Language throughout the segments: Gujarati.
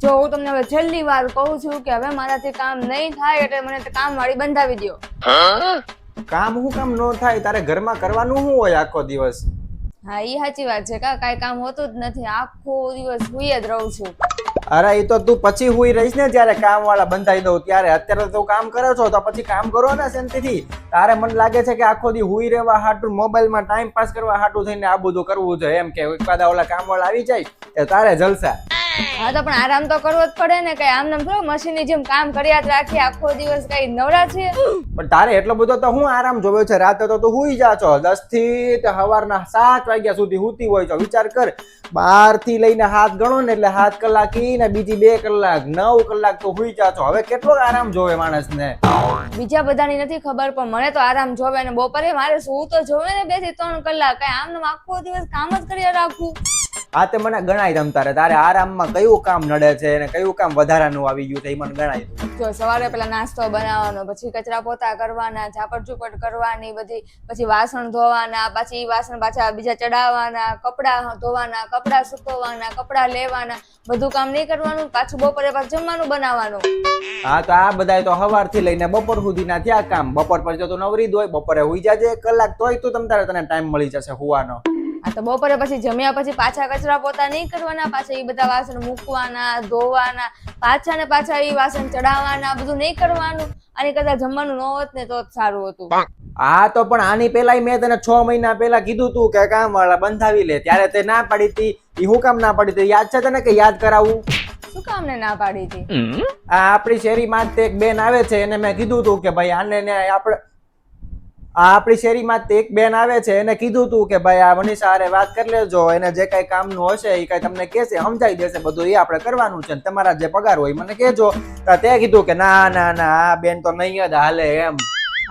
જો હું તમને હવે છેલ્લી વાર કહું છું કે હવે મારાથી કામ નહીં થાય એટલે મને કામ વાળી બંધાવી દો. કામ શું કામ ન થાય? તારે ઘરમાં કરવાનું શું હોય આખો દિવસ? હા ઈ સાચી વાત છે કાંઈ કામ હોતું જ નથી, આખો દિવસ હુઈ જ રહું છું. અરે એ તો તું પછી હુઈ રહીશ ને જ્યારે કામ વાળા બંધાઈ દઉં ત્યારે. અત્યારે તો કામ કરે છો તો પછી કામ કરો ને શાંતિથી. તારે મને લાગે છે કે આખો દી હુઈ રહેવા હાટું મોબાઈલમાં ટાઈમ પાસ કરવા હાટું થઈને આ બધું કરવું છે એમ, કે એકાદા ઓલા કામ વાળા આવી જાય એ તારે જલસા. હા તો પણ આરામ તો કરવો જ પડે ને, કઈ આમ નામ થોડો મશીનની જેમ કામ કર્યા જ રાખીએ આખો દિવસ, કઈ નવરા છીએ? પણ તારે એટલો બધો તો હું આરામ જોવે છે? રાતે તો તું હુઈ જા છો 10 થી સવારના 7 વાગ્યા સુધી હુતી હોય છો. વિચાર કર, 12 થી લઈને 7 ગણો ને એટલે 7 કલાક ઈ ને બીજી 2 કલાક 9 કલાક તો હુઈ જા છો. હવે કેટલો આરામ જોવે માણસને? બીજા બધાની નથી ખબર પણ મને તો આરામ જોવે ને બપોરે મારે શું તો જોવે ને 2 થી 3 કલાક. કઈ આમ નામ આખો દિવસ કામ જ કર્યા રાખું. આ તે મને ગણાય તમ તારે આરામમાં કયું કામ નડે છે અને કયું કામ વધારાનું આવી ગયું છે એ મને ગણાય. જો સવારે પેલા નાસ્તો બનાવવાનો, પછી કચરા પોતા કરવાના, ઝાપટ ઝૂપટ કરવાની બધી, પછી વાસણ ધોવાના, પછી વાસણ પાછા બીજા ચડાવવાના, કપડા ધોવાના, કપડા સુકવવાના, કપડા લેવાના, બધું કામ નહીં કરવાનું. પાછું બપોરે પાછું જમવાનું બનાવવાનું. હા તો આ બધા તો સવારથી લઈને બપોર સુધીના થયા કામ. બપોર પછી તો તું નવરી જ હોય, બપોરે હુઈ જાજે 1 કલાક તોય તું તને ટાઈમ મળી જશે હુવાનો. હા તો બપોરે પછી જમ્યા પછી પાછા કચરા પોતા નહીં કરવાના, પાછા એ બધા વાસણ મૂકવાના, ધોવાના, પાછા ને પાછા એ વાસણ ચડાવવાના, બધું નહીં કરવાનું. આની કરતા જમવાનું ન હોત ને તો જ સારું હતું. હા તો પણ આની પેલા મેં તને 6 મહિના પહેલા કીધું તું કે કામ વાળા બંધાવી લે, ત્યારે તે ના પાડી હતી. એ હું કામ ના પાડી હતી યાદ છે તને કે યાદ કરાવું? શું કામ ને ના પાડી હતી? આ આપણી શેરીમાં જ એક બેન આવે છે, એને મેં કીધું તું કે ભાઈ આને ને આપણે આપણી શેરીમાં એક બેન આવે છે, એને કીધું તું કે ભાઈ આ મનીષા હારે વાત કરી લેજો, એને જે કઈ કામનું હશે એ કઈ તમને કહેશે, સમજાઈ દેશે બધું, એ આપણે કરવાનું છે. તમારા જે પગાર હોય મને કહેજો. તે કીધું કે ના ના ના આ બેન તો નહીં જ હાલે એમ.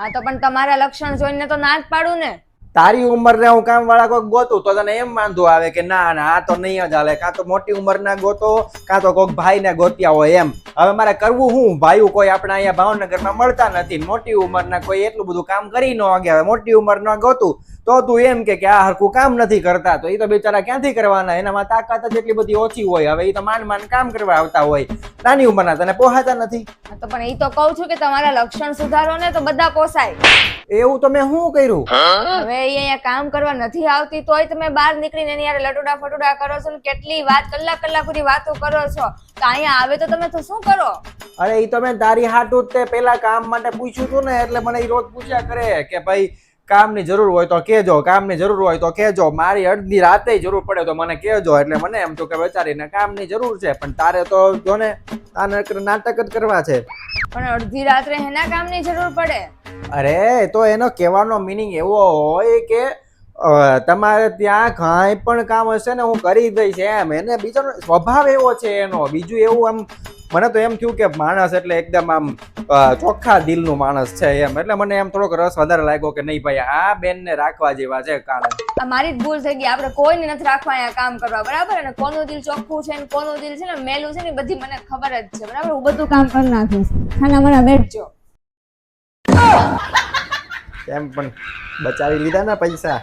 હા તો પણ તમારા લક્ષણ જોઈને તો ના જ પાડું ને. તારી ઉંમરને હું કામ વાળા કોઈક ગોતું તો તને એમ વાંધો આવે કે ના ના આ તો નહીં જ હાલે, કાં તો મોટી ઉંમરના ગોતો, કાં તો કોઈક ભાઈને ગોત્યા હોય એમ. હવે મારે કરવું શું? ભાઈઓ કોઈ આપણા અહીંયા ભાવનગરમાં મળતા નથી, મોટી ઉંમરના કોઈ એટલું બધું કામ કરી ન શકે. હવે મોટી ઉંમરના ગોતું તો તું એમ કે આ હરખું કામ નથી કરતા, તો એ તો બિચારા ક્યાંથી કરવાના? એનામાં તાકાત જ એટલી બધી ઓછી હોય. હવે એ તો માંડ માંડ કામ કરવા આવતા હોય, નાની ઉંમરના તને પોહાતા નથી. તો પણ એ તો કહું છું કે તમારા લક્ષણ સુધારો ને તો બધા પોસાય. એવું તમે શું કર્યું? હવે અહીંયા કામ કરવા નથી આવતી તોય તમે બહાર નીકળીને એની યાર લટુડા ફટુડા કરો છો ને કેટલી વાત કલાક સુધી વાતો કરો છો, તો અહીંયા આવે તો તમે તો શું કરો? અરે એ તો મેં તારી હાટું જ તે પેલા કામ માટે પૂછ્યું હતું ને, એટલે મને એ રોજ પૂછ્યા કરે કે ભાઈ કામની જરૂર હોય તો કહેજો, કામની જરૂર હોય તો કહેજો. મારી અડધી રાતે જરૂર પડે તો મને કહેજો. એટલે મને એમ થયું કે બેચારીને કામની જરૂર છે, પણ તારે તો જો ને આ નાટક જ કરવા છે. પણ અડધી રાત્રે એના કામની જરૂર પડે? અરે તો એનો કહેવાનો મિનિંગ એવો હોય કે તમારે ત્યાં કાંઈ પણ કામ હશે ને હું કરી દઈશ એમ. એને બીજાનો સ્વભાવ એવો છે એનો. બીજું એવું આમ મને તો એમ થયું કે માણસ એટલે એકદમ આમ ચોખ્ખા દિલનું માણસ છે એમ. એટલે મને એમ થોડોક રસ વધારે લાગ્યો કે નહીં ભાઈ આ બેનને રાખવા જેવા છે કામ. આ મારી જ ભૂલ થઈ ગઈ. આપણે કોઈને નથી રાખવા અહીંયા કામ કરવા, બરાબર? અને કોનું દિલ ચોખ્ખું છે ને કોનું દિલ છે ને મેલું છે ને બધી મને ખબર જ છે, બરાબર? હું બધું કામ કરી નાખીશ. ખાના મને બેઠજો. એમ પણ બચાવી લીધા ને પૈસા.